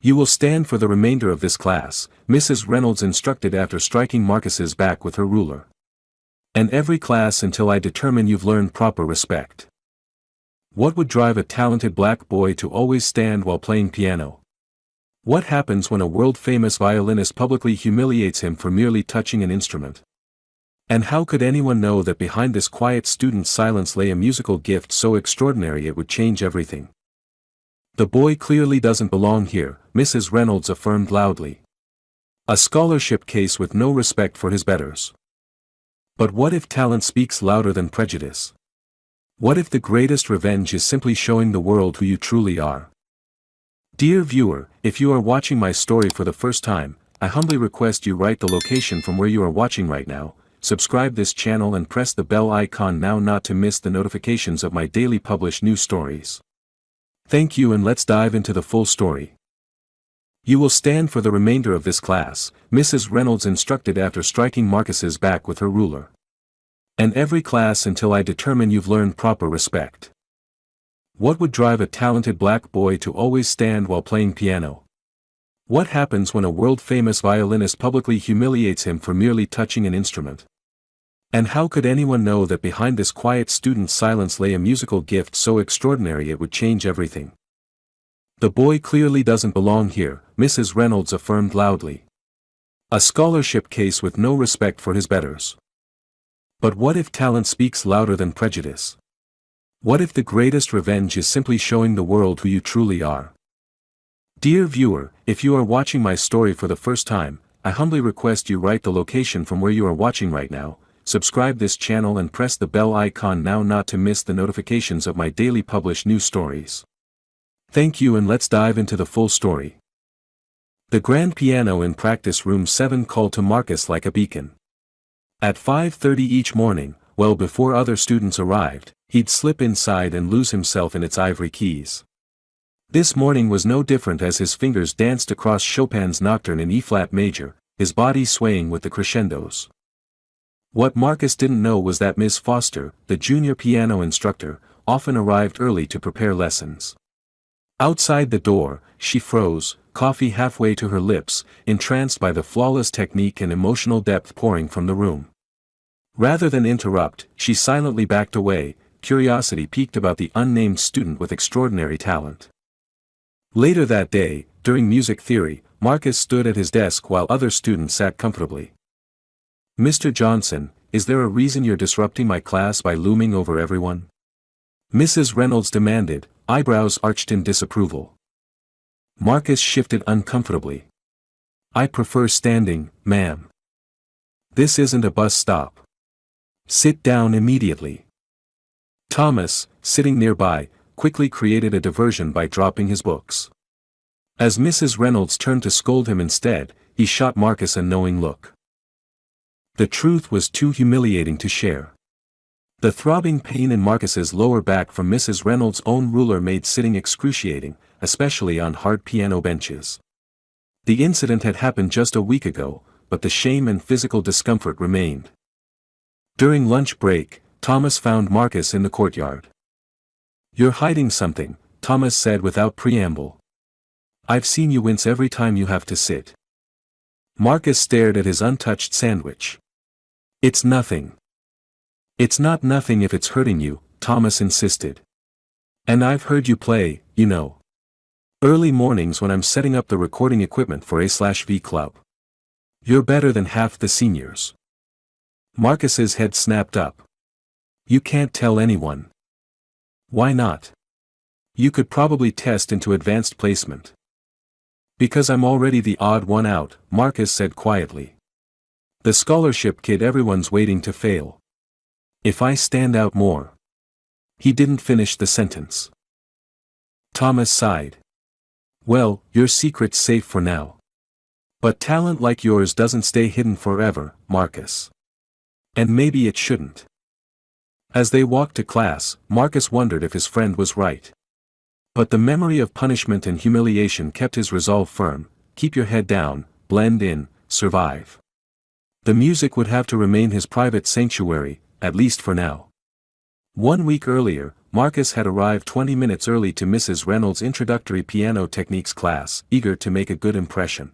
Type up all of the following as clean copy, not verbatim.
You will stand for the remainder of this class, Mrs. Reynolds instructed after striking Marcus's back with her ruler. And every class until I determine you've learned proper respect. What would drive a talented black boy to always stand while playing piano? What happens when a world-famous violinist publicly humiliates him for merely touching an instrument? And how could anyone know that behind this quiet student's silence lay a musical gift so extraordinary it would change everything? The boy clearly doesn't belong here, Mrs. Reynolds affirmed loudly. A scholarship case with no respect for his betters. But what if talent speaks louder than prejudice? What if the greatest revenge is simply showing the world who you truly are? Dear viewer, if you are watching my story for the first time, I humbly request you write the location from where you are watching right now, subscribe this channel and press the bell icon now not to miss the notifications of my daily published new stories. Thank you, and let's dive into the full story. You will stand for the remainder of this class, Mrs. Reynolds instructed after striking Marcus's back with her ruler. And every class until I determine you've learned proper respect. What would drive a talented black boy to always stand while playing piano? What happens when a world-famous violinist publicly humiliates him for merely touching an instrument? And how could anyone know that behind this quiet student's silence lay a musical gift so extraordinary it would change everything? The boy clearly doesn't belong here, Mrs. Reynolds affirmed loudly. A scholarship case with no respect for his betters. But what if talent speaks louder than prejudice? What if the greatest revenge is simply showing the world who you truly are? Dear viewer, if you are watching my story for the first time, I humbly request you write the location from where you are watching right now, subscribe this channel and press the bell icon now not to miss the notifications of my daily published new stories. Thank you, and let's dive into the full story. The grand piano in practice room 7 called to Marcus like a beacon. At 5:30 each morning, well before other students arrived, he'd slip inside and lose himself in its ivory keys. This morning was no different as his fingers danced across Chopin's Nocturne in E-flat major, his body swaying with the crescendos. What Marcus didn't know was that Miss Foster, the junior piano instructor, often arrived early to prepare lessons. Outside the door, she froze, coffee halfway to her lips, entranced by the flawless technique and emotional depth pouring from the room. Rather than interrupt, she silently backed away, curiosity piqued about the unnamed student with extraordinary talent. Later that day, during music theory, Marcus stood at his desk while other students sat comfortably. Mr. Johnson, is there a reason you're disrupting my class by looming over everyone? Mrs. Reynolds demanded, eyebrows arched in disapproval. Marcus shifted uncomfortably. I prefer standing, ma'am. This isn't a bus stop. Sit down immediately. Thomas, sitting nearby, quickly created a diversion by dropping his books. As Mrs. Reynolds turned to scold him instead, he shot Marcus a knowing look. The truth was too humiliating to share. The throbbing pain in Marcus's lower back from Mrs. Reynolds' own ruler made sitting excruciating, especially on hard piano benches. The incident had happened just a week ago, but the shame and physical discomfort remained. During lunch break, Thomas found Marcus in the courtyard. You're hiding something, Thomas said without preamble. I've seen you wince every time you have to sit. Marcus stared at his untouched sandwich. It's nothing. It's not nothing if it's hurting you, Thomas insisted. And I've heard you play, you know. Early mornings when I'm setting up the recording equipment for A/V club. You're better than half the seniors. Marcus's head snapped up. You can't tell anyone. Why not? You could probably test into advanced placement. Because I'm already the odd one out, Marcus said quietly. The scholarship kid everyone's waiting to fail. If I stand out more. He didn't finish the sentence. Thomas sighed. Well, your secret's safe for now. But talent like yours doesn't stay hidden forever, Marcus. And maybe it shouldn't. As they walked to class, Marcus wondered if his friend was right. But the memory of punishment and humiliation kept his resolve firm. Keep your head down, blend in, survive. The music would have to remain his private sanctuary, at least for now. 1 week earlier, Marcus had arrived 20 minutes early to Mrs. Reynolds' introductory piano techniques class, eager to make a good impression.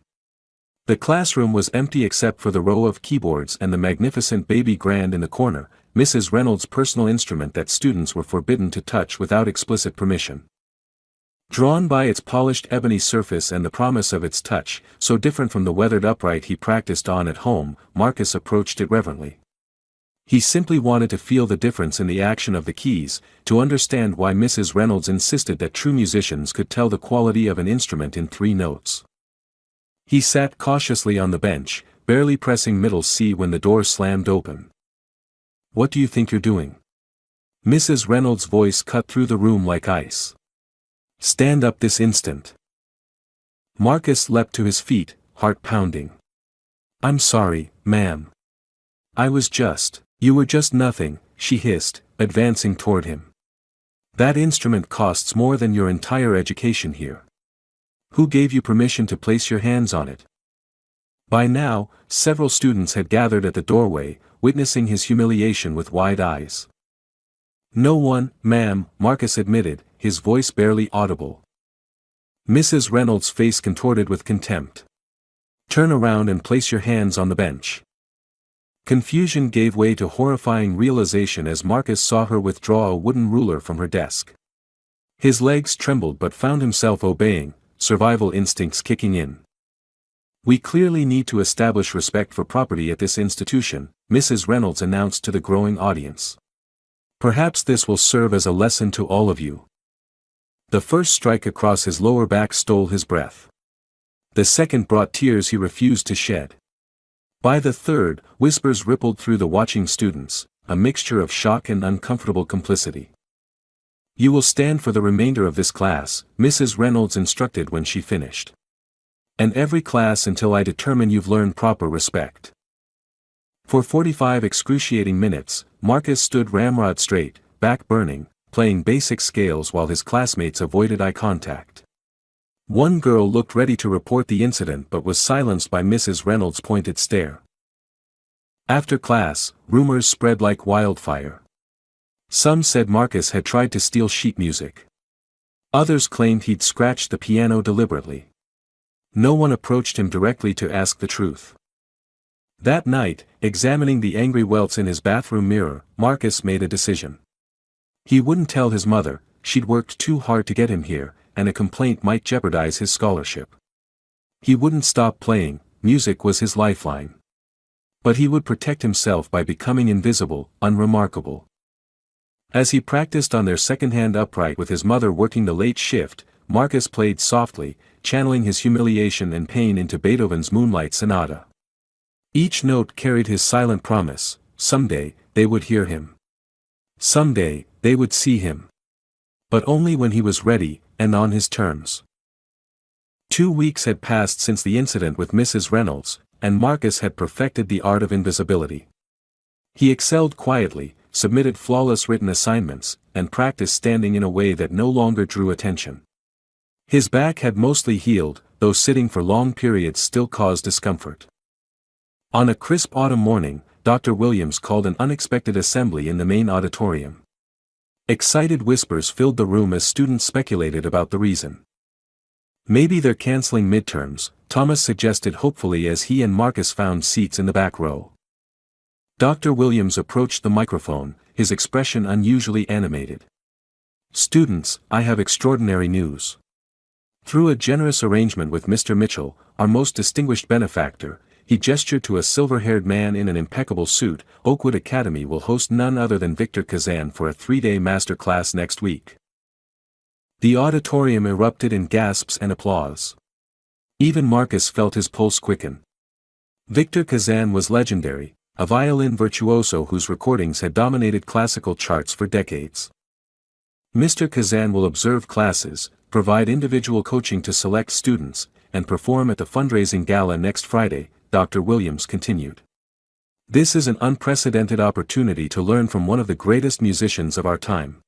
The classroom was empty except for the row of keyboards and the magnificent baby grand in the corner, Mrs. Reynolds' personal instrument that students were forbidden to touch without explicit permission. Drawn by its polished ebony surface and the promise of its touch, so different from the weathered upright he practiced on at home, Marcus approached it reverently. He simply wanted to feel the difference in the action of the keys, to understand why Mrs. Reynolds insisted that true musicians could tell the quality of an instrument in 3 notes. He sat cautiously on the bench, barely pressing middle C when the door slammed open. "What do you think you're doing?" Mrs. Reynolds' voice cut through the room like ice. "Stand up this instant." Marcus leapt to his feet, heart pounding. "I'm sorry, ma'am. You were just nothing," she hissed, advancing toward him. "That instrument costs more than your entire education here. Who gave you permission to place your hands on it?" By now, several students had gathered at the doorway, witnessing his humiliation with wide eyes. "No one, ma'am," Marcus admitted, his voice barely audible. Mrs. Reynolds' face contorted with contempt. "Turn around and place your hands on the bench." Confusion gave way to horrifying realization as Marcus saw her withdraw a wooden ruler from her desk. His legs trembled but found himself obeying, survival instincts kicking in. "We clearly need to establish respect for property at this institution," Mrs. Reynolds announced to the growing audience. "Perhaps this will serve as a lesson to all of you." The first strike across his lower back stole his breath. The second brought tears he refused to shed. By the third, whispers rippled through the watching students, a mixture of shock and uncomfortable complicity. "You will stand for the remainder of this class," Mrs. Reynolds instructed when she finished. "And every class until I determine you've learned proper respect." For 45 excruciating minutes, Marcus stood ramrod straight, back burning, playing basic scales while his classmates avoided eye contact. One girl looked ready to report the incident but was silenced by Mrs. Reynolds' pointed stare. After class, rumors spread like wildfire. Some said Marcus had tried to steal sheet music. Others claimed he'd scratched the piano deliberately. No one approached him directly to ask the truth. That night, examining the angry welts in his bathroom mirror, Marcus made a decision. He wouldn't tell his mother, she'd worked too hard to get him here, and a complaint might jeopardize his scholarship. He wouldn't stop playing, music was his lifeline. But he would protect himself by becoming invisible, unremarkable. As he practiced on their second-hand upright with his mother working the late shift, Marcus played softly, channeling his humiliation and pain into Beethoven's Moonlight Sonata. Each note carried his silent promise: someday, they would hear him. Someday, they would see him. But only when he was ready, and on his terms. 2 weeks had passed since the incident with Mrs. Reynolds, and Marcus had perfected the art of invisibility. He excelled quietly, submitted flawless written assignments, and practiced standing in a way that no longer drew attention. His back had mostly healed, though sitting for long periods still caused discomfort. On a crisp autumn morning, Dr. Williams called an unexpected assembly in the main auditorium. Excited whispers filled the room as students speculated about the reason. "Maybe they're canceling midterms," Thomas suggested hopefully as he and Marcus found seats in the back row. Dr. Williams approached the microphone, his expression unusually animated. "Students, I have extraordinary news. Through a generous arrangement with Mr. Mitchell, our most distinguished benefactor," he gestured to a silver-haired man in an impeccable suit, "Oakwood Academy will host none other than Victor Kazan for a 3-day master class next week." The auditorium erupted in gasps and applause. Even Marcus felt his pulse quicken. Victor Kazan was legendary, a violin virtuoso whose recordings had dominated classical charts for decades. Mr. Kazan will observe classes, provide individual coaching to select students, and perform at the fundraising gala next Friday, Dr. Williams continued. "This is an unprecedented opportunity to learn from one of the greatest musicians of our time."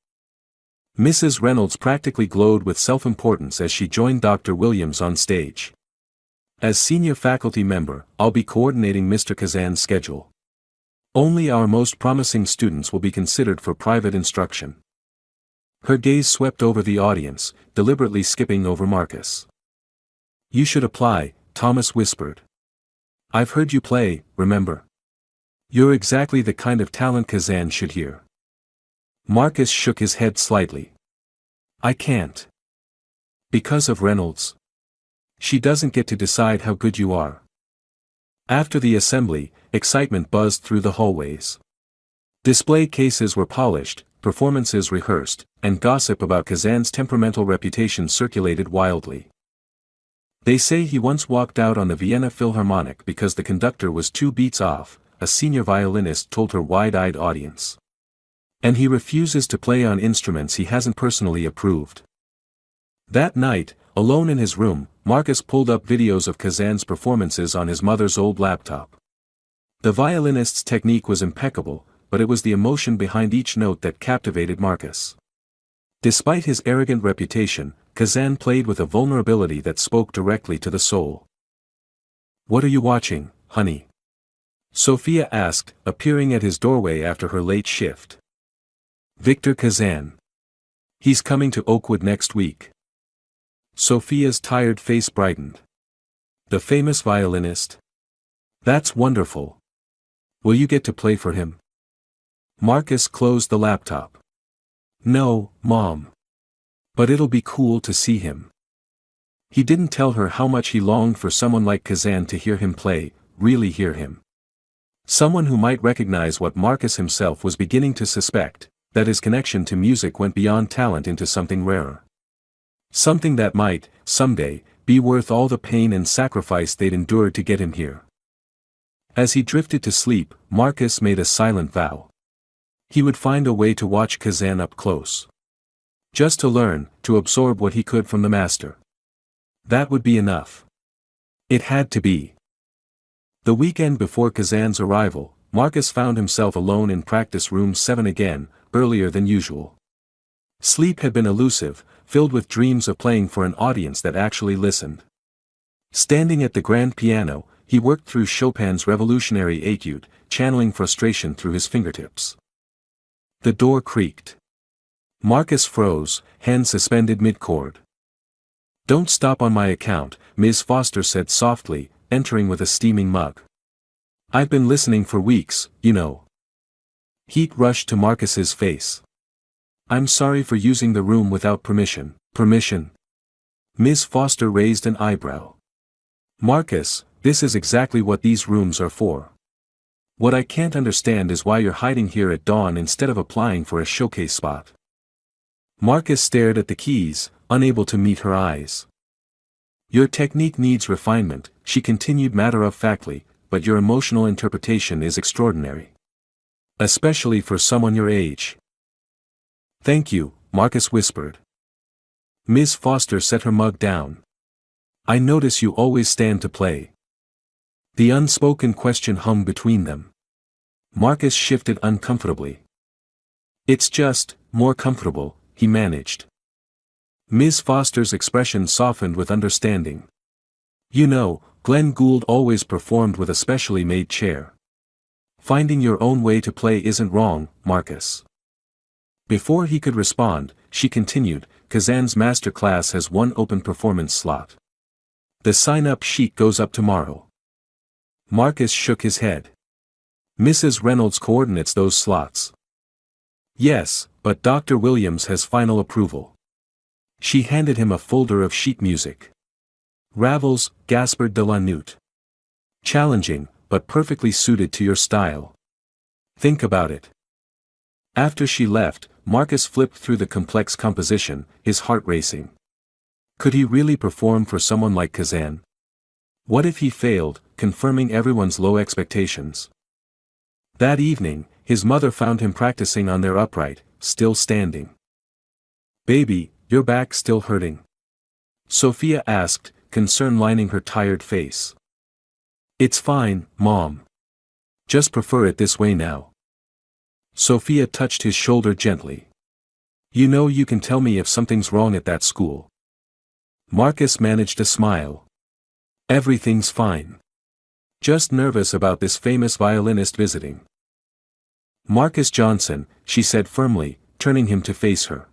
Mrs. Reynolds practically glowed with self-importance as she joined Dr. Williams on stage. "As senior faculty member, I'll be coordinating Mr. Kazan's schedule. Only our most promising students will be considered for private instruction." Her gaze swept over the audience, deliberately skipping over Marcus. "You should apply," Thomas whispered. "I've heard you play, remember? You're exactly the kind of talent Kazan should hear." Marcus shook his head slightly. "I can't. Because of Reynolds. She doesn't get to decide how good you are." After the assembly, excitement buzzed through the hallways. Display cases were polished, performances rehearsed, and gossip about Kazan's temperamental reputation circulated wildly. "They say he once walked out on the Vienna Philharmonic because the conductor was 2 beats off," a senior violinist told her wide-eyed audience. "And he refuses to play on instruments he hasn't personally approved." That night, alone in his room, Marcus pulled up videos of Kazan's performances on his mother's old laptop. The violinist's technique was impeccable, but it was the emotion behind each note that captivated Marcus. Despite his arrogant reputation, Kazan played with a vulnerability that spoke directly to the soul. "What are you watching, honey?" Sophia asked, appearing at his doorway after her late shift. "Victor Kazan. He's coming to Oakwood next week." Sophia's tired face brightened. "The famous violinist? That's wonderful. Will you get to play for him?" Marcus closed the laptop. "No, Mom. But it'll be cool to see him." He didn't tell her how much he longed for someone like Kazan to hear him play, really hear him. Someone who might recognize what Marcus himself was beginning to suspect, that his connection to music went beyond talent into something rarer. Something that might, someday, be worth all the pain and sacrifice they'd endured to get him here. As he drifted to sleep, Marcus made a silent vow. He would find a way to watch Kazan up close. Just to learn, to absorb what he could from the master. That would be enough. It had to be. The weekend before Kazan's arrival, Marcus found himself alone in practice room 7 again, earlier than usual. Sleep had been elusive, filled with dreams of playing for an audience that actually listened. Standing at the grand piano, he worked through Chopin's Revolutionary Etude, channeling frustration through his fingertips. The door creaked. Marcus froze, hand suspended mid-chord. "Don't stop on my account," Ms. Foster said softly, entering with a steaming mug. "I've been listening for weeks, you know." Heat rushed to Marcus's face. "I'm sorry for using the room without permission." "Permission?" Ms. Foster raised an eyebrow. "Marcus, this is exactly what these rooms are for. What I can't understand is why you're hiding here at dawn instead of applying for a showcase spot." Marcus stared at the keys, unable to meet her eyes. "Your technique needs refinement," she continued matter-of-factly, "but your emotional interpretation is extraordinary. Especially for someone your age." "Thank you," Marcus whispered. Ms. Foster set her mug down. "I notice you always stand to play." The unspoken question hummed between them. Marcus shifted uncomfortably. "It's just, more comfortable," he managed. Ms. Foster's expression softened with understanding. "You know, Glenn Gould always performed with a specially made chair. Finding your own way to play isn't wrong, Marcus." Before he could respond, she continued, "Kazan's master class has 1 open performance slot. The sign-up sheet goes up tomorrow." Marcus shook his head. "Mrs. Reynolds coordinates those slots." "Yes, but Dr. Williams has final approval." She handed him a folder of sheet music. "Ravel's Gaspard de la Nuit. Challenging, but perfectly suited to your style. Think about it." After she left, Marcus flipped through the complex composition, his heart racing. Could he really perform for someone like Kazan? What if he failed, confirming everyone's low expectations? That evening, his mother found him practicing on their upright, still standing. "Baby, your back still hurting?" Sophia asked, concern lining her tired face. "It's fine, Mom. Just prefer it this way now." Sophia touched his shoulder gently. "You know you can tell me if something's wrong at that school." Marcus managed a smile. "Everything's fine. Just nervous about this famous violinist visiting." "Marcus Johnson," she said firmly, turning him to face her.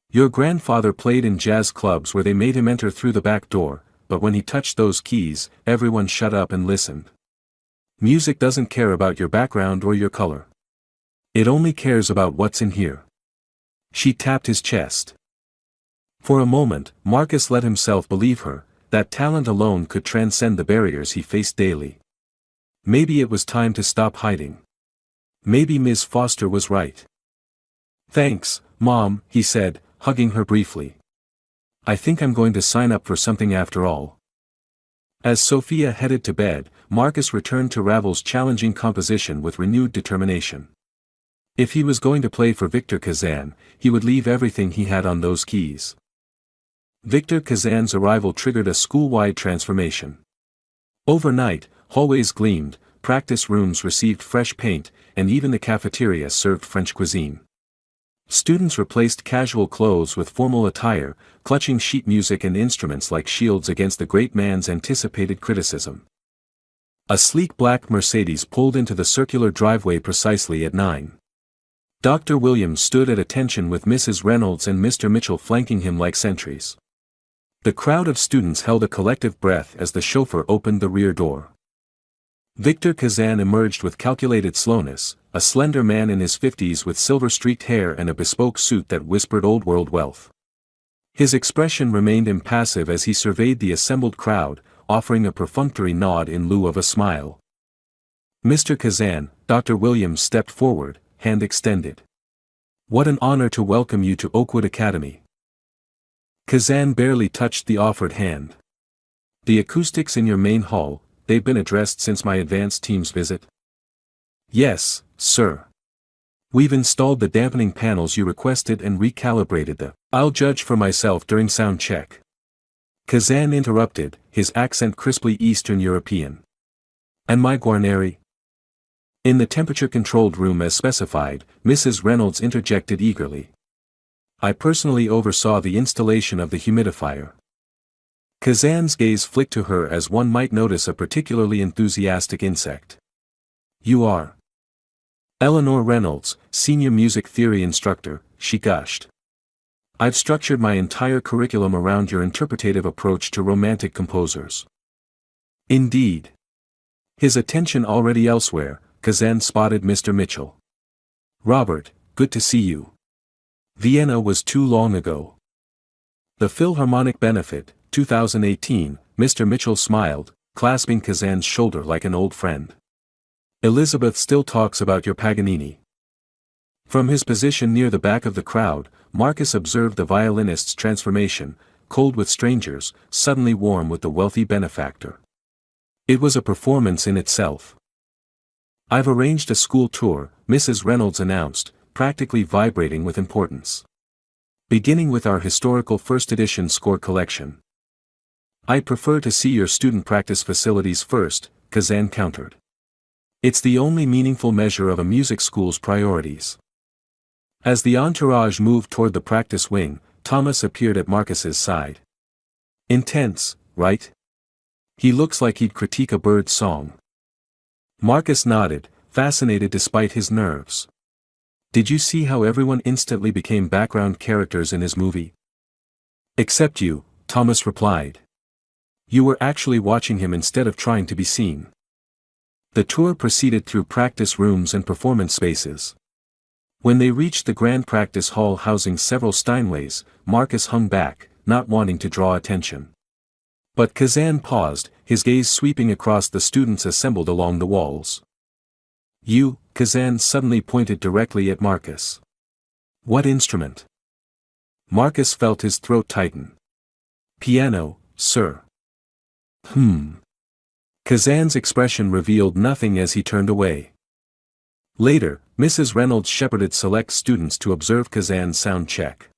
Your grandfather played in jazz clubs where they made him enter through the back door, but when he touched those keys, everyone shut up and listened. Music doesn't care about your background or your color. It only cares about what's in here. She tapped his chest. For a moment, Marcus let himself believe her, that talent alone could transcend the barriers he faced daily. Maybe it was time to stop hiding. Maybe Ms. Foster was right. "Thanks, Mom," he said, hugging her briefly. "I think I'm going to sign up for something after all." As Sophia headed to bed, Marcus returned to Ravel's challenging composition with renewed determination. If he was going to play for Victor Kazan, he would leave everything he had on those keys. Victor Kazan's arrival triggered a school-wide transformation. Overnight, hallways gleamed, practice rooms received fresh paint, and even the cafeteria served French cuisine. Students replaced casual clothes with formal attire, clutching sheet music and instruments like shields against the great man's anticipated criticism. A sleek black Mercedes pulled into the circular driveway precisely at 9. Dr. Williams stood at attention with Mrs. Reynolds and Mr. Mitchell flanking him like sentries. The crowd of students held a collective breath as the chauffeur opened the rear door. Victor Kazan emerged with calculated slowness, a slender man in his 50s with silver-streaked hair and a bespoke suit that whispered old-world wealth. His expression remained impassive as he surveyed the assembled crowd, offering a perfunctory nod in lieu of a smile. "Mr. Kazan," Dr. Williams stepped forward, hand extended. "What an honor to welcome you to Oakwood Academy." Kazan barely touched the offered hand. "The acoustics in your main hall, they've been addressed since my advanced team's visit?" "Yes, sir. We've installed the dampening panels you requested and recalibrated the I'll judge for myself during sound check." Kazan interrupted, his accent crisply Eastern European. "And my Guarneri?" In the temperature-controlled room as specified, Mrs. Reynolds interjected eagerly. "I personally oversaw the installation of the humidifier." Kazan's gaze flicked to her as one might notice a particularly enthusiastic insect. "You are Eleanor Reynolds, senior music theory instructor," she gushed. "I've structured my entire curriculum around your interpretative approach to romantic composers." "Indeed." His attention already elsewhere, Kazan spotted Mr. Mitchell. "Robert, good to see you. Vienna was too long ago." "The Philharmonic Benefit, 2018, Mr. Mitchell smiled, clasping Kazan's shoulder like an old friend. "Elizabeth still talks about your Paganini." From his position near the back of the crowd, Marcus observed the violinist's transformation, cold with strangers, suddenly warm with the wealthy benefactor. It was a performance in itself. "I've arranged a school tour," Mrs. Reynolds announced, practically vibrating with importance. "Beginning with our historical first edition score collection." "I'd prefer to see your student practice facilities first," Kazan countered. "It's the only meaningful measure of a music school's priorities." As the entourage moved toward the practice wing, Thomas appeared at Marcus's side. "Intense, right? He looks like he'd critique a bird's song." Marcus nodded, fascinated despite his nerves. "Did you see how everyone instantly became background characters in his movie?" "Except you," Thomas replied. "You were actually watching him instead of trying to be seen." The tour proceeded through practice rooms and performance spaces. When they reached the grand practice hall housing several Steinways, Marcus hung back, not wanting to draw attention. But Kazan paused, his gaze sweeping across the students assembled along the walls. "You," Kazan suddenly pointed directly at Marcus. "What instrument?" Marcus felt his throat tighten. "Piano, sir." Kazan's expression revealed nothing as he turned away. Later, Mrs. Reynolds shepherded select students to observe Kazan's sound check.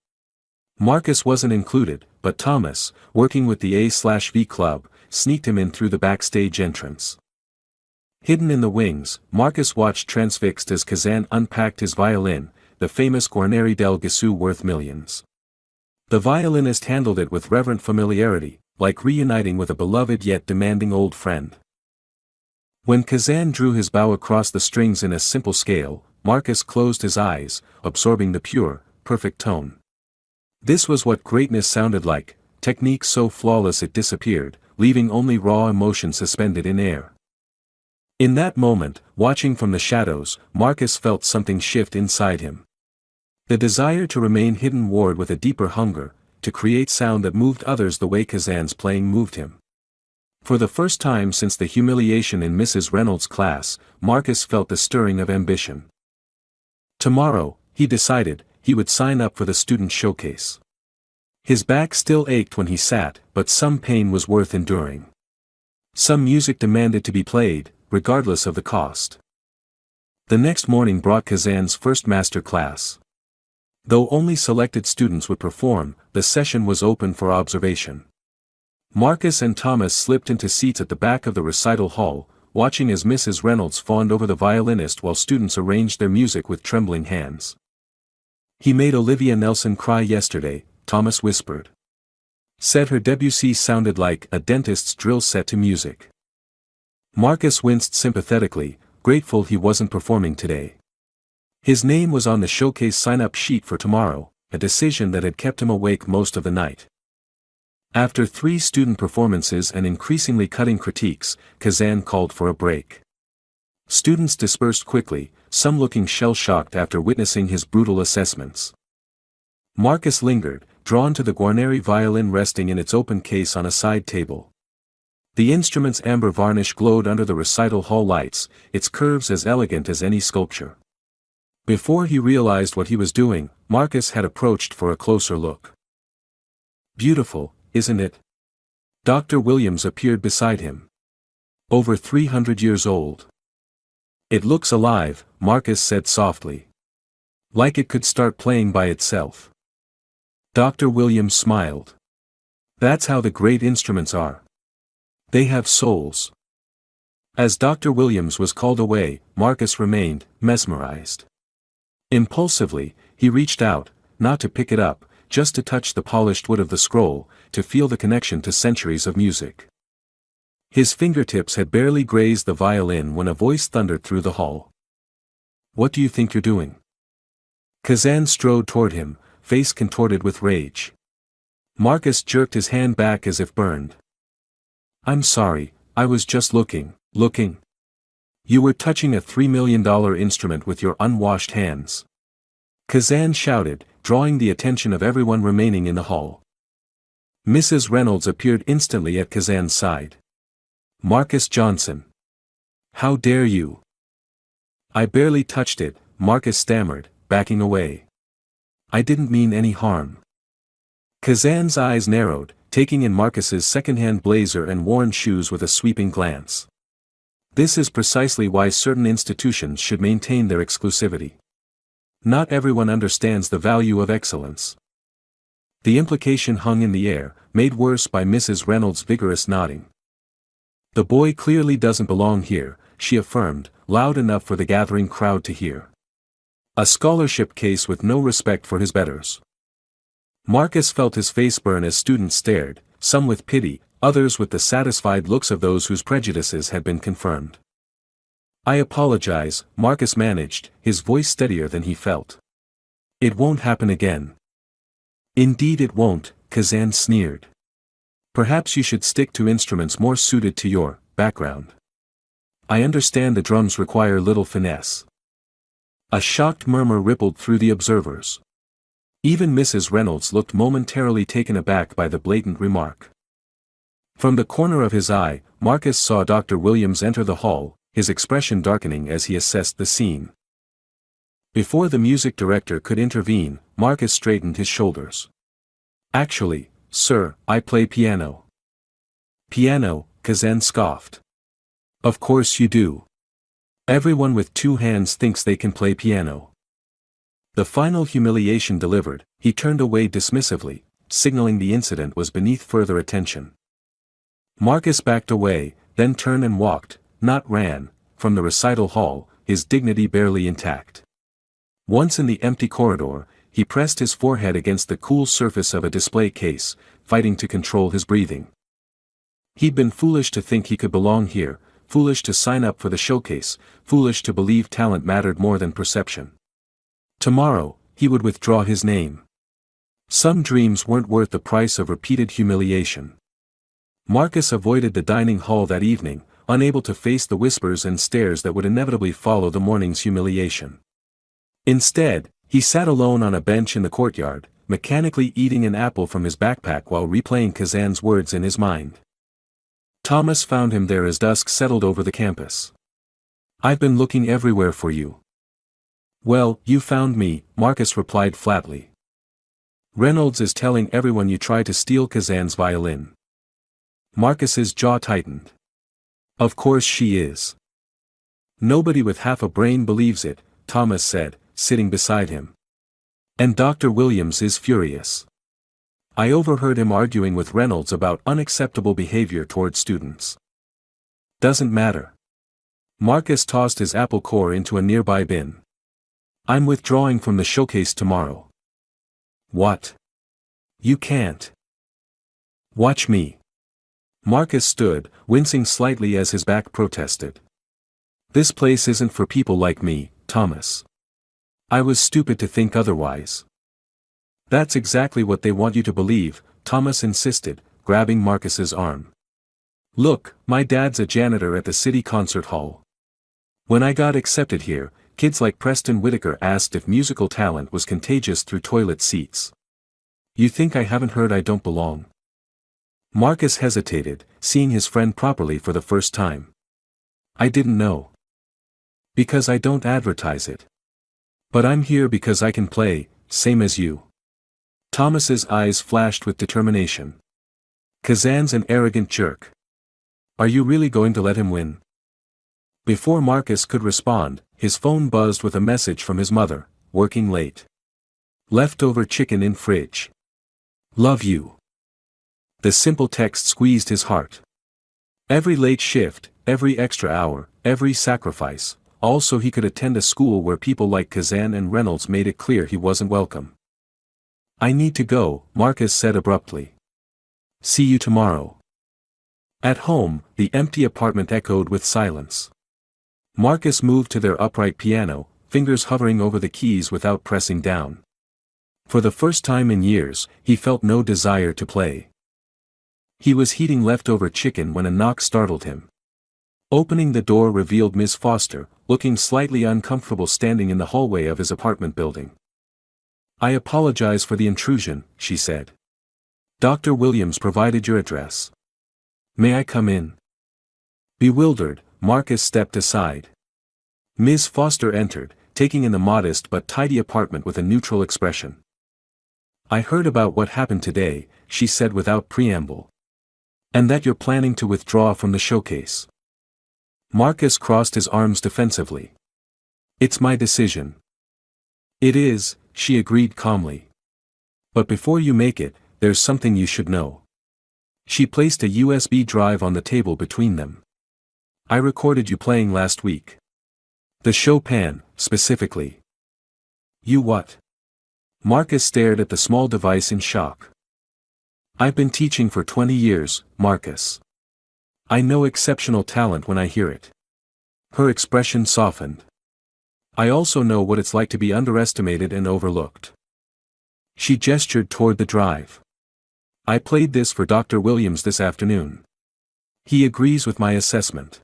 Marcus wasn't included, but Thomas, working with the A/V club, sneaked him in through the backstage entrance. Hidden in the wings, Marcus watched transfixed as Kazan unpacked his violin, the famous Guarneri del Gesù worth millions. The violinist handled it with reverent familiarity, like reuniting with a beloved yet demanding old friend. When Kazan drew his bow across the strings in a simple scale, Marcus closed his eyes, absorbing the pure, perfect tone. This was what greatness sounded like, technique so flawless it disappeared, leaving only raw emotion suspended in air. In that moment, watching from the shadows, Marcus felt something shift inside him. The desire to remain hidden warred with a deeper hunger, to create sound that moved others the way Kazan's playing moved him. For the first time since the humiliation in Mrs. Reynolds' class, Marcus felt the stirring of ambition. Tomorrow, he decided, he would sign up for the student showcase. His back still ached when he sat, but some pain was worth enduring. Some music demanded to be played, regardless of the cost. The next morning brought Kazan's first master class. Though only selected students would perform, the session was open for observation. Marcus and Thomas slipped into seats at the back of the recital hall, watching as Mrs. Reynolds fawned over the violinist while students arranged their music with trembling hands. "He made Olivia Nelson cry yesterday," Thomas whispered. Said her Debussy sounded like a dentist's drill set to music. Marcus winced sympathetically, grateful he wasn't performing today. His name was on the showcase sign-up sheet for tomorrow, a decision that had kept him awake most of the night. After 3 student performances and increasingly cutting critiques, Kazan called for a break. Students dispersed quickly, some looking shell-shocked after witnessing his brutal assessments. Marcus lingered, drawn to the Guarneri violin resting in its open case on a side table. The instrument's amber varnish glowed under the recital hall lights, its curves as elegant as any sculpture. Before he realized what he was doing, Marcus had approached for a closer look. "Beautiful, isn't it?" Dr. Williams appeared beside him. "Over 300 years old." "It looks alive," Marcus said softly. "Like it could start playing by itself." Dr. Williams smiled. "That's how the great instruments are. They have souls." As Dr. Williams was called away, Marcus remained, mesmerized. Impulsively, he reached out, not to pick it up, just to touch the polished wood of the scroll, to feel the connection to centuries of music. His fingertips had barely grazed the violin when a voice thundered through the hall. "What do you think you're doing?" Kazan strode toward him, face contorted with rage. Marcus jerked his hand back as if burned. "I'm sorry, I was just looking. You were touching a $3 million instrument with your unwashed hands." Kazan shouted, drawing the attention of everyone remaining in the hall. Mrs. Reynolds appeared instantly at Kazan's side. "Marcus Johnson. How dare you?" "I barely touched it," Marcus stammered, backing away. "I didn't mean any harm." Kazan's eyes narrowed, taking in Marcus's second-hand blazer and worn shoes with a sweeping glance. This is precisely why certain institutions should maintain their exclusivity. Not everyone understands the value of excellence. The implication hung in the air, made worse by Mrs. Reynolds' vigorous nodding. "The boy clearly doesn't belong here," she affirmed, loud enough for the gathering crowd to hear. "A scholarship case with no respect for his betters." Marcus felt his face burn as students stared, some with pity, others with the satisfied looks of those whose prejudices had been confirmed. "I apologize," Marcus managed, his voice steadier than he felt. "It won't happen again." "Indeed it won't," Kazan sneered. "Perhaps you should stick to instruments more suited to your background. I understand the drums require little finesse." A shocked murmur rippled through the observers. Even Mrs. Reynolds looked momentarily taken aback by the blatant remark. From the corner of his eye, Marcus saw Dr. Williams enter the hall, his expression darkening as he assessed the scene. Before the music director could intervene, Marcus straightened his shoulders. "Actually, sir, I play piano." "Piano?" Kazan scoffed. "Of course you do. Everyone with 2 hands thinks they can play piano." The final humiliation delivered, he turned away dismissively, signaling the incident was beneath further attention. Marcus backed away, then turned and walked, not ran, from the recital hall, his dignity barely intact. Once in the empty corridor, he pressed his forehead against the cool surface of a display case, fighting to control his breathing. He'd been foolish to think he could belong here, foolish to sign up for the showcase, foolish to believe talent mattered more than perception. Tomorrow, he would withdraw his name. Some dreams weren't worth the price of repeated humiliation. Marcus avoided the dining hall that evening, unable to face the whispers and stares that would inevitably follow the morning's humiliation. Instead, he sat alone on a bench in the courtyard, mechanically eating an apple from his backpack while replaying Kazan's words in his mind. Thomas found him there as dusk settled over the campus. "I've been looking everywhere for you." "Well, you found me," Marcus replied flatly. "Reynolds is telling everyone you tried to steal Kazan's violin." Marcus's jaw tightened. "Of course she is. Nobody with half a brain believes it," Thomas said, sitting beside him. "And Dr. Williams is furious. I overheard him arguing with Reynolds about unacceptable behavior toward students." "Doesn't matter." Marcus tossed his apple core into a nearby bin. "I'm withdrawing from the showcase tomorrow." "What? You can't." "Watch me." Marcus stood, wincing slightly as his back protested. "This place isn't for people like me, Thomas. I was stupid to think otherwise." "That's exactly what they want you to believe," Thomas insisted, grabbing Marcus's arm. "Look, my dad's a janitor at the city concert hall. When I got accepted here, kids like Preston Whitaker asked if musical talent was contagious through toilet seats. You think I haven't heard I don't belong?" Marcus hesitated, seeing his friend properly for the first time. "I didn't know. Because I don't advertise it. But I'm here because I can play, same as you." Thomas's eyes flashed with determination. "Kazan's an arrogant jerk. Are you really going to let him win?" Before Marcus could respond, his phone buzzed with a message from his mother, "Working late. Leftover chicken in fridge. Love you." The simple text squeezed his heart. Every late shift, every extra hour, every sacrifice, all so he could attend a school where people like Kazan and Reynolds made it clear he wasn't welcome. "I need to go," Marcus said abruptly. "See you tomorrow." At home, the empty apartment echoed with silence. Marcus moved to their upright piano, fingers hovering over the keys without pressing down. For the first time in years, he felt no desire to play. He was heating leftover chicken when a knock startled him. Opening the door revealed Miss Foster, looking slightly uncomfortable standing in the hallway of his apartment building. "I apologize for the intrusion," she said. "Dr. Williams provided your address. May I come in?" Bewildered, Marcus stepped aside. Ms. Foster entered, taking in the modest but tidy apartment with a neutral expression. "I heard about what happened today," she said without preamble. "And that you're planning to withdraw from the showcase." Marcus crossed his arms defensively. "It's my decision." "It is," she agreed calmly. "But before you make it, there's something you should know." She placed a USB drive on the table between them. "I recorded you playing last week. The Chopin, specifically." "You what?" Marcus stared at the small device in shock. "I've been teaching for 20 years, Marcus. I know exceptional talent when I hear it." Her expression softened. "I also know what it's like to be underestimated and overlooked." She gestured toward the drive. "I played this for Dr. Williams this afternoon. He agrees with my assessment.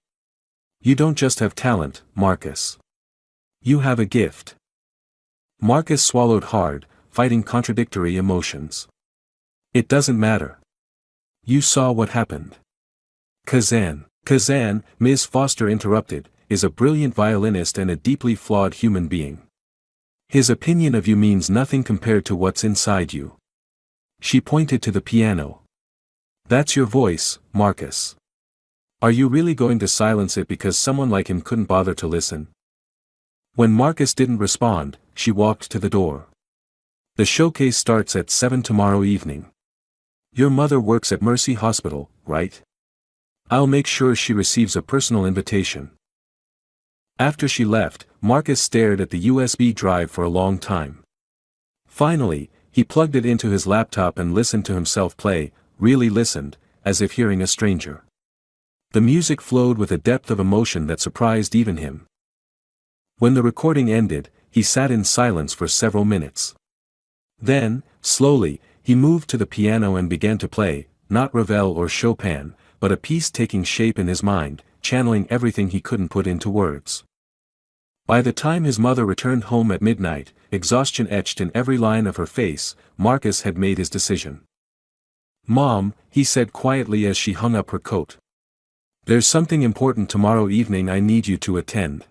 You don't just have talent, Marcus. You have a gift." Marcus swallowed hard, fighting contradictory emotions. "It doesn't matter. You saw what happened." Kazan, Ms. Foster interrupted, "is a brilliant violinist and a deeply flawed human being. His opinion of you means nothing compared to what's inside you." She pointed to the piano. "That's your voice, Marcus. Are you really going to silence it because someone like him couldn't bother to listen?" When Marcus didn't respond, she walked to the door. "The showcase starts at 7 tomorrow evening. Your mother works at Mercy Hospital, right? I'll make sure she receives a personal invitation." After she left, Marcus stared at the USB drive for a long time. Finally, he plugged it into his laptop and listened to himself play, really listened, as if hearing a stranger. The music flowed with a depth of emotion that surprised even him. When the recording ended, he sat in silence for several minutes. Then, Slowly, he moved to the piano and began to play, not Ravel or Chopin, but a piece taking shape in his mind, channeling everything he couldn't put into words. By the time his mother returned home at midnight, exhaustion etched in every line of her face, Marcus had made his decision. "Mom," he said quietly as she hung up her coat. "There's something important tomorrow evening I need you to attend."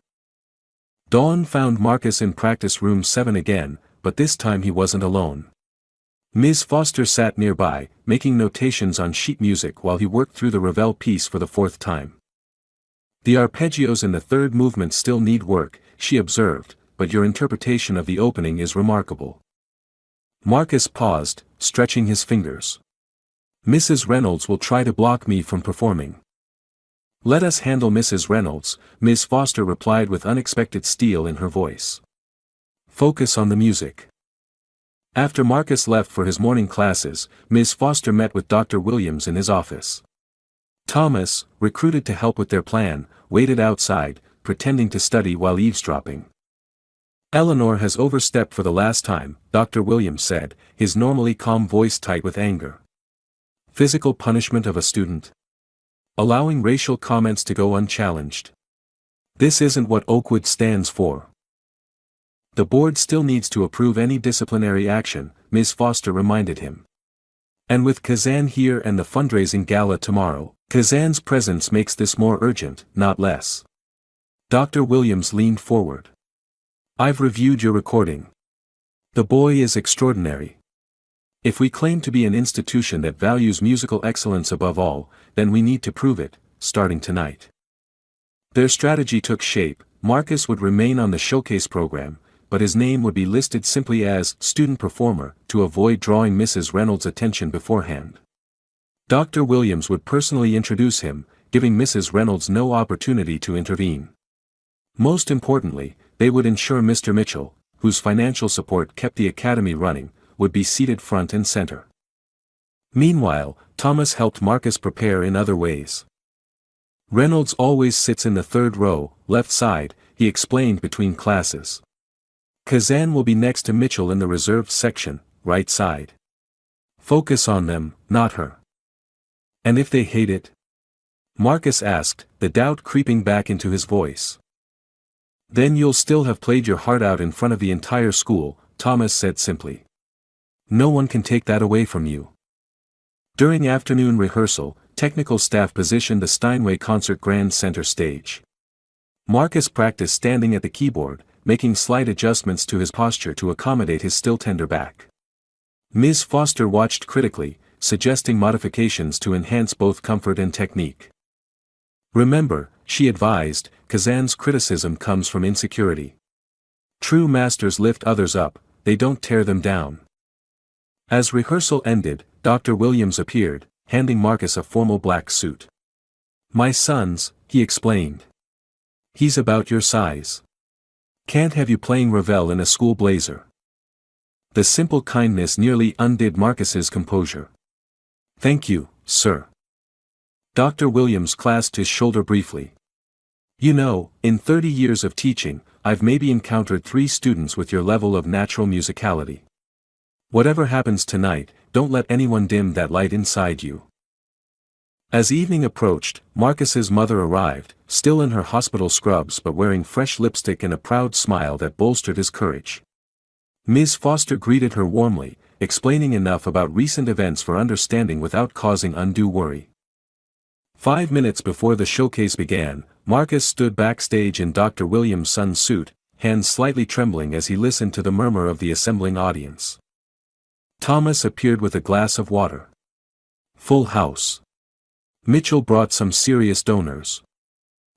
Dawn found Marcus in practice room 7 again, but this time he wasn't alone. Ms. Foster sat nearby, making notations on sheet music while he worked through the Ravel piece for the 4th time. "The arpeggios in the 3rd movement still need work," she observed, "but your interpretation of the opening is remarkable." Marcus paused, stretching his fingers. "Mrs. Reynolds will try to block me from performing." "Let us handle Mrs. Reynolds," Ms. Foster replied with unexpected steel in her voice. "Focus on the music." After Marcus left for his morning classes, Ms. Foster met with Dr. Williams in his office. Thomas, recruited to help with their plan, waited outside, pretending to study while eavesdropping. "Eleanor has overstepped for the last time," Dr. Williams said, his normally calm voice tight with anger. "Physical punishment of a student? Allowing racial comments to go unchallenged. This isn't what Oakwood stands for." "The board still needs to approve any disciplinary action," Ms. Foster reminded him. "And with Kazan here and the fundraising gala tomorrow, Kazan's presence makes this more urgent, not less." Dr. Williams leaned forward. "I've reviewed your recording. The boy is extraordinary. If we claim to be an institution that values musical excellence above all, then we need to prove it, starting tonight." Their strategy took shape. Marcus would remain on the showcase program, but his name would be listed simply as student performer to avoid drawing Mrs. Reynolds' attention beforehand. Dr. Williams would personally introduce him, giving Mrs. Reynolds no opportunity to intervene. Most importantly, they would ensure Mr. Mitchell, whose financial support kept the academy running, would be seated front and center. Meanwhile, Thomas helped Marcus prepare in other ways. "Reynolds always sits in the 3rd row, left side," he explained between classes. "Kazan will be next to Mitchell in the reserved section, right side. Focus on them, not her." "And if they hate it?" Marcus asked, the doubt creeping back into his voice. "Then you'll still have played your heart out in front of the entire school," Thomas said simply. "No one can take that away from you." During afternoon rehearsal, technical staff positioned the Steinway Concert Grand center stage. Marcus practiced standing at the keyboard, making slight adjustments to his posture to accommodate his still tender back. Ms. Foster watched critically, suggesting modifications to enhance both comfort and technique. "Remember," she advised, "Kazan's criticism comes from insecurity. True masters lift others up, they don't tear them down." As rehearsal ended, Dr. Williams appeared, handing Marcus a formal black suit. "My son's," he explained. "He's about your size. Can't have you playing Ravel in a school blazer." The simple kindness nearly undid Marcus's composure. "Thank you, sir." Dr. Williams clasped his shoulder briefly. "You know, in 30 years of teaching, I've maybe encountered 3 students with your level of natural musicality. Whatever happens tonight, don't let anyone dim that light inside you." As evening approached, Marcus's mother arrived, still in her hospital scrubs but wearing fresh lipstick and a proud smile that bolstered his courage. Ms. Foster greeted her warmly, explaining enough about recent events for understanding without causing undue worry. 5 minutes before the showcase began, Marcus stood backstage in Dr. Williams' son's suit, hands slightly trembling as he listened to the murmur of the assembling audience. Thomas appeared with a glass of water. Full house. Mitchell brought some serious donors.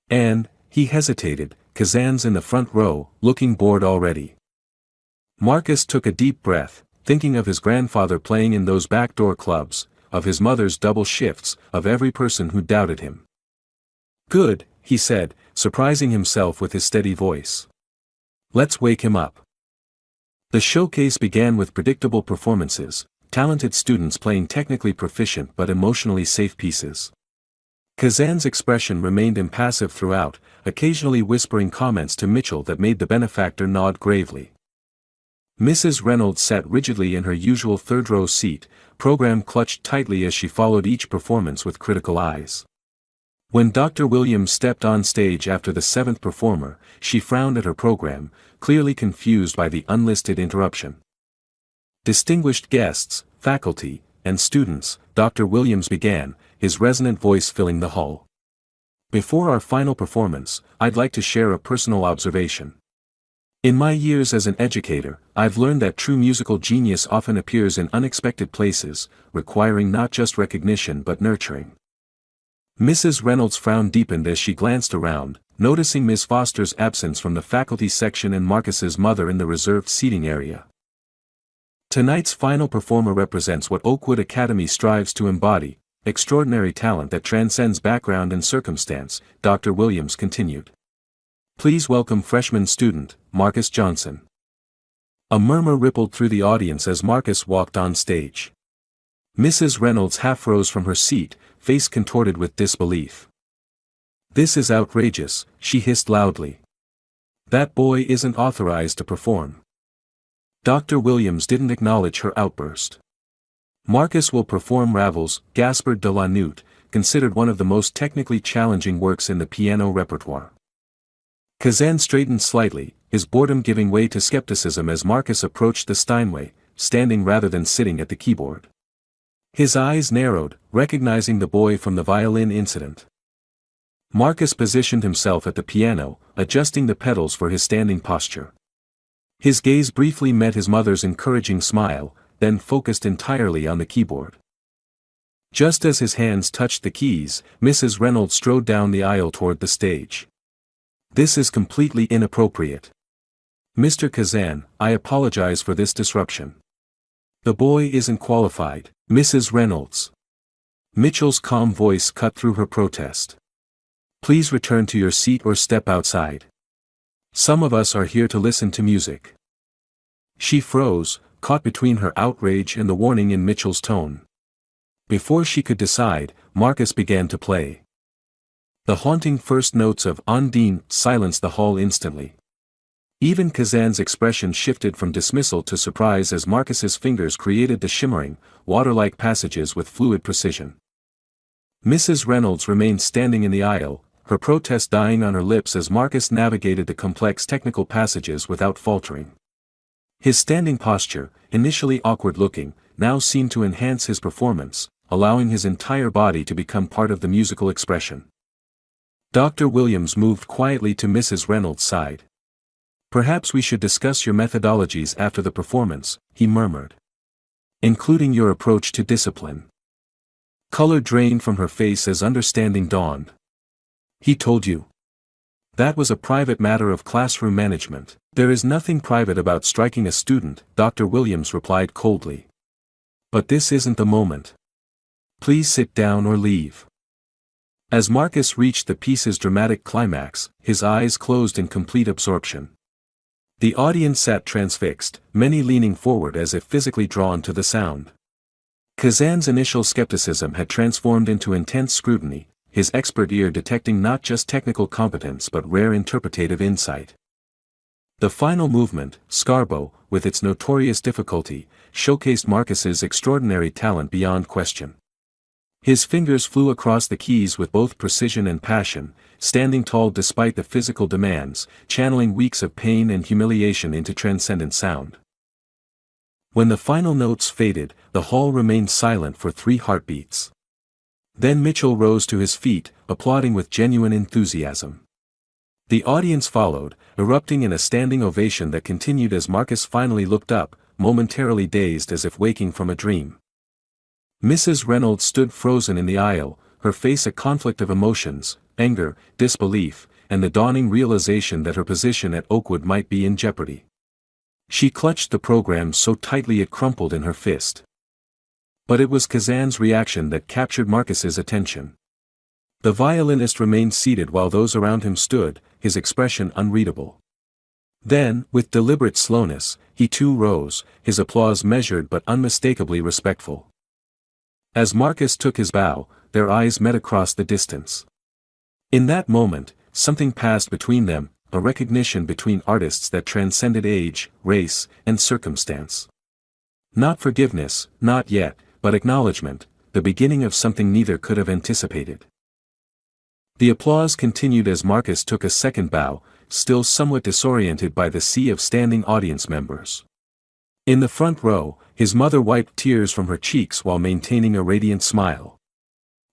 And, he hesitated, Kazan's in the front row, looking bored already. Marcus took a deep breath, thinking of his grandfather playing in those backdoor clubs, of his mother's double shifts, of every person who doubted him. "Good," he said, surprising himself with his steady voice. "Let's wake him up." The showcase began with predictable performances, talented students playing technically proficient but emotionally safe pieces. Kazan's expression remained impassive throughout, occasionally whispering comments to Mitchell that made the benefactor nod gravely. Mrs. Reynolds sat rigidly in her usual third-row seat, program clutched tightly as she followed each performance with critical eyes. When Dr. Williams stepped on stage after the seventh performer, she frowned at her program, clearly confused by the unlisted interruption. "Distinguished guests, faculty, and students," Dr. Williams began, his resonant voice filling the hall. "Before our final performance, I'd like to share a personal observation. In my years as an educator, I've learned that true musical genius often appears in unexpected places, requiring not just recognition but nurturing." Mrs. Reynolds' frown deepened as she glanced around, noticing Ms. Foster's absence from the faculty section and Marcus's mother in the reserved seating area. "Tonight's final performer represents what Oakwood Academy strives to embody, extraordinary talent that transcends background and circumstance," Dr. Williams continued. "Please welcome freshman student, Marcus Johnson." A murmur rippled through the audience as Marcus walked on stage. Mrs. Reynolds half rose from her seat, face contorted with disbelief. "This is outrageous," she hissed loudly. "That boy isn't authorized to perform." Dr. Williams didn't acknowledge her outburst. "Marcus will perform Ravel's Gaspard de la Nuit, considered one of the most technically challenging works in the piano repertoire." Kazan straightened slightly, his boredom giving way to skepticism as Marcus approached the Steinway, standing rather than sitting at the keyboard. His eyes narrowed, recognizing the boy from the violin incident. Marcus positioned himself at the piano, adjusting the pedals for his standing posture. His gaze briefly met his mother's encouraging smile, then focused entirely on the keyboard. Just as his hands touched the keys, Mrs. Reynolds strode down the aisle toward the stage. "This is completely inappropriate. Mr. Kazan, I apologize for this disruption. The boy isn't qualified, Mrs. Reynolds." Mitchell's calm voice cut through her protest. "Please return to your seat or step outside. Some of us are here to listen to music." She froze, caught between her outrage and the warning in Mitchell's tone. Before she could decide, Marcus began to play. The haunting first notes of Undine silenced the hall instantly. Even Kazan's expression shifted from dismissal to surprise as Marcus's fingers created the shimmering, water-like passages with fluid precision. Mrs. Reynolds remained standing in the aisle, her protest dying on her lips as Marcus navigated the complex technical passages without faltering. His standing posture, initially awkward-looking, now seemed to enhance his performance, allowing his entire body to become part of the musical expression. Dr. Williams moved quietly to Mrs. Reynolds' side. "Perhaps we should discuss your methodologies after the performance," he murmured. "Including your approach to discipline." Color drained from her face as understanding dawned. "He told you? That was a private matter of classroom management." "There is nothing private about striking a student," Dr. Williams replied coldly. "But this isn't the moment. Please sit down or leave." As Marcus reached the piece's dramatic climax, his eyes closed in complete absorption. The audience sat transfixed, many leaning forward as if physically drawn to the sound. Kazan's initial skepticism had transformed into intense scrutiny, his expert ear detecting not just technical competence but rare interpretative insight. The final movement, Scarbo, with its notorious difficulty, showcased Marcus's extraordinary talent beyond question. His fingers flew across the keys with both precision and passion, standing tall despite the physical demands, channeling weeks of pain and humiliation into transcendent sound. When the final notes faded, the hall remained silent for 3 heartbeats. Then Mitchell rose to his feet, applauding with genuine enthusiasm. The audience followed, erupting in a standing ovation that continued as Marcus finally looked up, momentarily dazed as if waking from a dream. Mrs. Reynolds stood frozen in the aisle, her face a conflict of emotions, anger, disbelief, and the dawning realization that her position at Oakwood might be in jeopardy. She clutched the program so tightly it crumpled in her fist. But it was Kazan's reaction that captured Marcus's attention. The violinist remained seated while those around him stood, his expression unreadable. Then, with deliberate slowness, he too rose, his applause measured but unmistakably respectful. As Marcus took his bow, their eyes met across the distance. In that moment, something passed between them, a recognition between artists that transcended age, race, and circumstance. Not forgiveness, not yet, but acknowledgement, the beginning of something neither could have anticipated. The applause continued as Marcus took a second bow, still somewhat disoriented by the sea of standing audience members. In the front row, his mother wiped tears from her cheeks while maintaining a radiant smile.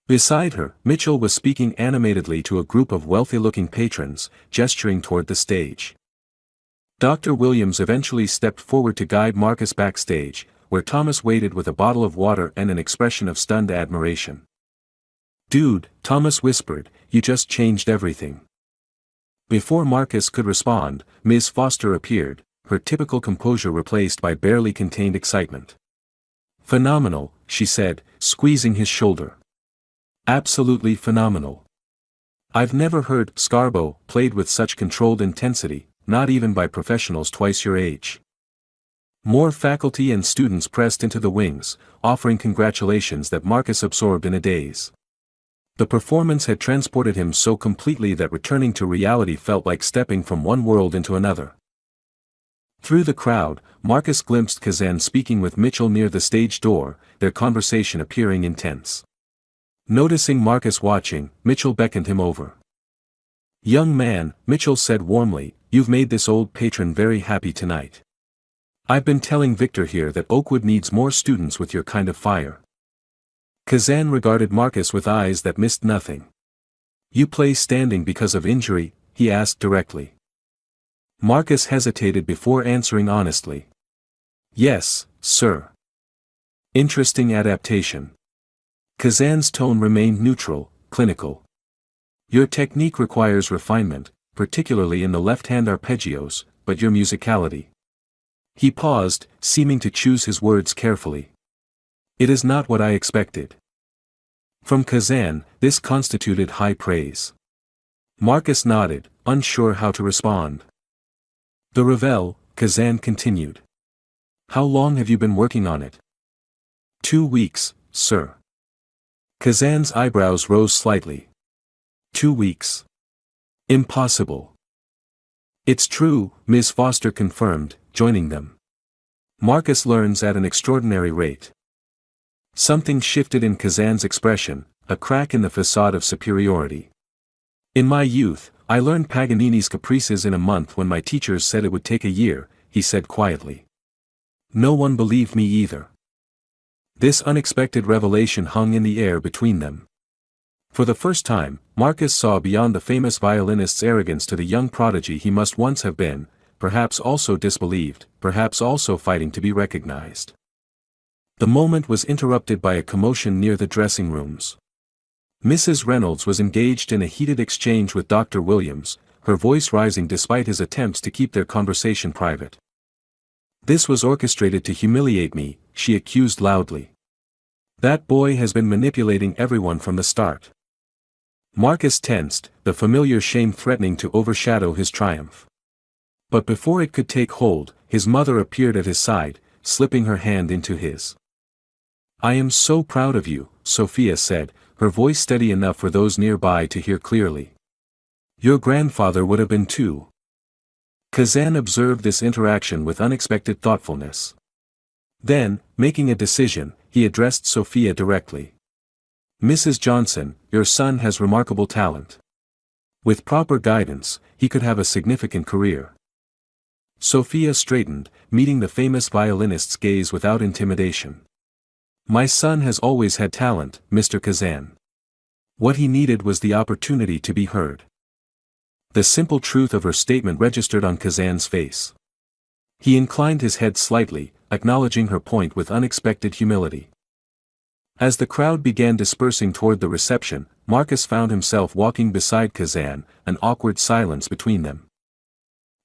Beside her, Mitchell was speaking animatedly to a group of wealthy-looking patrons, gesturing toward the stage. Dr. Williams eventually stepped forward to guide Marcus backstage, where Thomas waited with a bottle of water and an expression of stunned admiration. "Dude," Thomas whispered, "you just changed everything." Before Marcus could respond, Ms. Foster appeared, her typical composure replaced by barely contained excitement. "Phenomenal," she said, squeezing his shoulder. "Absolutely phenomenal. I've never heard Scarbo played with such controlled intensity, not even by professionals twice your age." More faculty and students pressed into the wings, offering congratulations that Marcus absorbed in a daze. The performance had transported him so completely that returning to reality felt like stepping from one world into another. Through the crowd, Marcus glimpsed Kazan speaking with Mitchell near the stage door, their conversation appearing intense. Noticing Marcus watching, Mitchell beckoned him over. "Young man," Mitchell said warmly, "you've made this old patron very happy tonight. I've been telling Victor here that Oakwood needs more students with your kind of fire." Kazan regarded Marcus with eyes that missed nothing. "You play standing because of injury?" he asked directly. Marcus hesitated before answering honestly. "Yes, sir." "Interesting adaptation." Kazan's tone remained neutral, clinical. "Your technique requires refinement, particularly in the left-hand arpeggios, but your musicality." He paused, seeming to choose his words carefully. "It is not what I expected." From Kazan, this constituted high praise. Marcus nodded, unsure how to respond. "The Ravel," Kazan continued. "How long have you been working on it?" 2 weeks, sir." Kazan's eyebrows rose slightly. 2 weeks. Impossible. "It's true," Ms. Foster confirmed, joining them. "Marcus learns at an extraordinary rate." Something shifted in Kazan's expression, a crack in the facade of superiority. "In my youth, I learned Paganini's Caprices in a month when my teachers said it would take a year," he said quietly. No one believed me either. This unexpected revelation hung in the air between them. For the first time, Marcus saw beyond the famous violinist's arrogance to the young prodigy he must once have been, perhaps also disbelieved, perhaps also fighting to be recognized. The moment was interrupted by a commotion near the dressing rooms. Mrs. Reynolds was engaged in a heated exchange with Dr. Williams, her voice rising despite his attempts to keep their conversation private. "This was orchestrated to humiliate me," she accused loudly. "That boy has been manipulating everyone from the start." Marcus tensed, the familiar shame threatening to overshadow his triumph. But before it could take hold, his mother appeared at his side, slipping her hand into his. "I am so proud of you," Sophia said, her voice steady enough for those nearby to hear clearly. "Your grandfather would have been too." Kazan observed this interaction with unexpected thoughtfulness. Then, making a decision, he addressed Sophia directly. "Mrs. Johnson, your son has remarkable talent. With proper guidance, he could have a significant career." Sophia straightened, meeting the famous violinist's gaze without intimidation. "My son has always had talent, Mr. Kazan. What he needed was the opportunity to be heard." The simple truth of her statement registered on Kazan's face. He inclined his head slightly, acknowledging her point with unexpected humility. As the crowd began dispersing toward the reception, Marcus found himself walking beside Kazan, an awkward silence between them.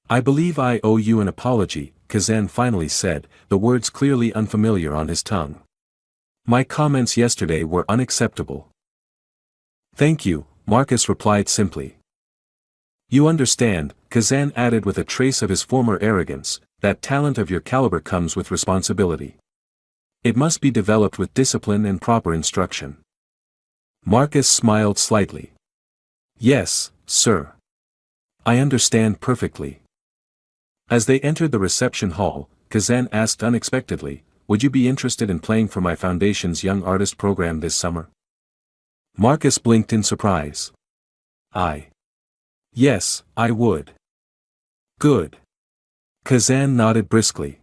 "I believe I owe you an apology," Kazan finally said, the words clearly unfamiliar on his tongue. "My comments yesterday were unacceptable." "Thank you," Marcus replied simply. "You understand," Kazan added with a trace of his former arrogance, "that talent of your caliber comes with responsibility. It must be developed with discipline and proper instruction." Marcus smiled slightly. "Yes, sir. I understand perfectly. As they entered the reception hall, Kazan asked unexpectedly, would you be interested in playing for my foundation's Young Artist program this summer? Marcus blinked in surprise. Yes, I would. Good. Kazan nodded briskly.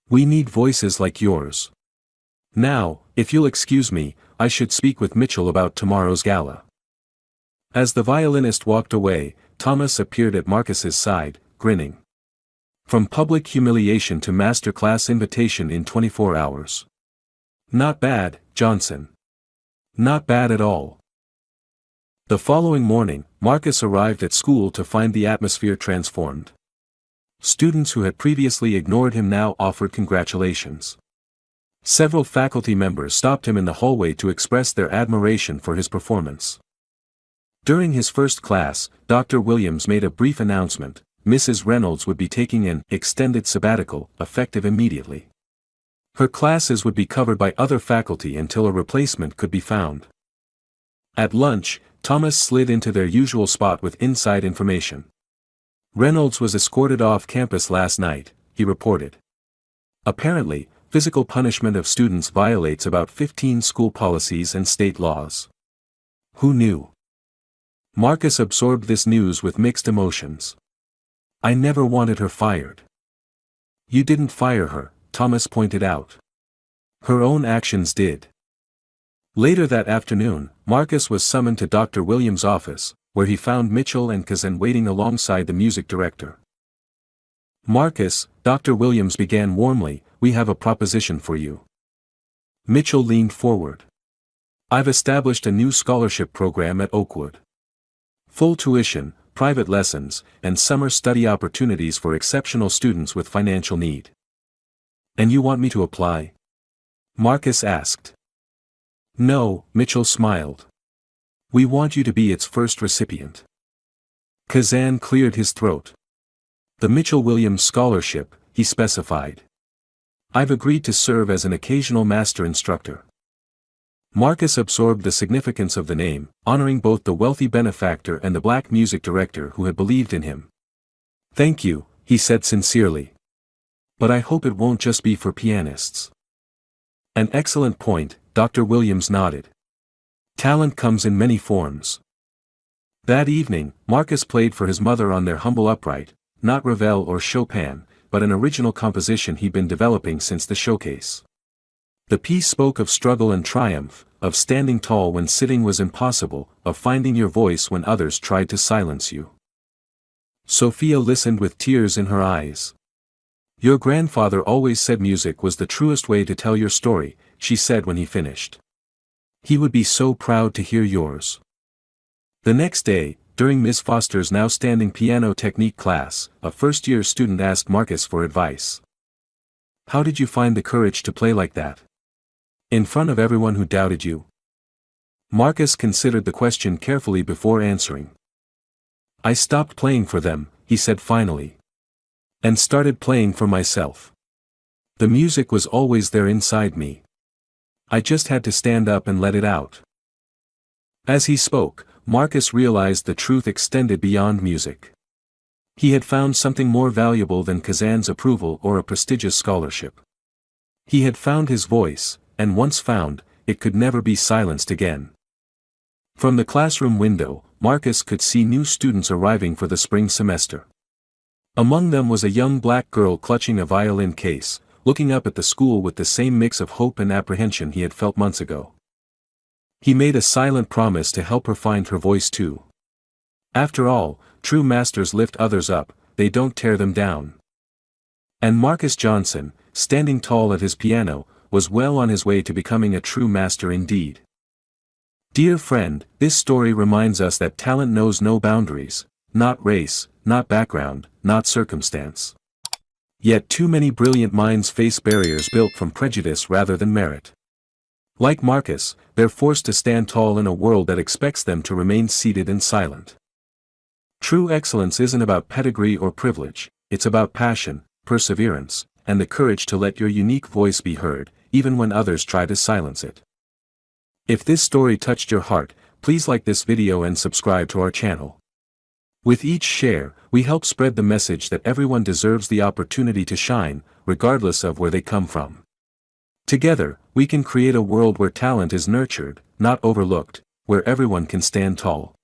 We need voices like yours. Now, if you'll excuse me, I should speak with Mitchell about tomorrow's gala. As the violinist walked away, Thomas appeared at Marcus's side, grinning. From public humiliation to master class invitation in 24 hours. Not bad, Johnson. Not bad at all. The following morning, Marcus arrived at school to find the atmosphere transformed. Students who had previously ignored him now offered congratulations. Several faculty members stopped him in the hallway to express their admiration for his performance. During his first class, Dr. Williams made a brief announcement. Mrs. Reynolds would be taking an extended sabbatical, effective immediately. Her classes would be covered by other faculty until a replacement could be found. At lunch, Thomas slid into their usual spot with inside information. Reynolds was escorted off campus last night, he reported. Apparently, physical punishment of students violates about 15 school policies and state laws. Who knew? Marcus absorbed this news with mixed emotions. I never wanted her fired. You didn't fire her, Thomas pointed out. Her own actions did. Later that afternoon, Marcus was summoned to Dr. Williams' office, where he found Mitchell and Kazan waiting alongside the music director. Marcus, Dr. Williams began warmly, we have a proposition for you. Mitchell leaned forward. I've established a new scholarship program at Oakwood. Full tuition, private lessons, and summer study opportunities for exceptional students with financial need. And you want me to apply? Marcus asked. No, Mitchell smiled. We want you to be its first recipient. Kazan cleared his throat. The Mitchell-Williams Scholarship, he specified. I've agreed to serve as an occasional master instructor. Marcus absorbed the significance of the name, honoring both the wealthy benefactor and the black music director who had believed in him. Thank you, he said sincerely. But I hope it won't just be for pianists. An excellent point, Dr. Williams nodded. Talent comes in many forms. That evening, Marcus played for his mother on their humble upright, not Ravel or Chopin, but an original composition he'd been developing since the showcase. The piece spoke of struggle and triumph, of standing tall when sitting was impossible, of finding your voice when others tried to silence you. Sophia listened with tears in her eyes. Your grandfather always said music was the truest way to tell your story, she said when he finished. He would be so proud to hear yours. The next day, during Ms. Foster's now standing piano technique class, a first-year student asked Marcus for advice. How did you find the courage to play like that? In front of everyone who doubted you? Marcus considered the question carefully before answering. I stopped playing for them, he said finally. And started playing for myself. The music was always there inside me. I just had to stand up and let it out. As he spoke, Marcus realized the truth extended beyond music. He had found something more valuable than Kazan's approval or a prestigious scholarship. He had found his voice, and once found, it could never be silenced again. From the classroom window, Marcus could see new students arriving for the spring semester. Among them was a young black girl clutching a violin case, looking up at the school with the same mix of hope and apprehension he had felt months ago. He made a silent promise to help her find her voice too. After all, true masters lift others up, they don't tear them down. And Marcus Johnson, standing tall at his piano, was well on his way to becoming a true master indeed. Dear friend, this story reminds us that talent knows no boundaries, not race, not background, not circumstance. Yet too many brilliant minds face barriers built from prejudice rather than merit. Like Marcus, they're forced to stand tall in a world that expects them to remain seated and silent. True excellence isn't about pedigree or privilege, it's about passion, perseverance, and the courage to let your unique voice be heard, even when others try to silence it. If this story touched your heart, please like this video and subscribe to our channel. With each share, we help spread the message that everyone deserves the opportunity to shine, regardless of where they come from. Together, we can create a world where talent is nurtured, not overlooked, where everyone can stand tall.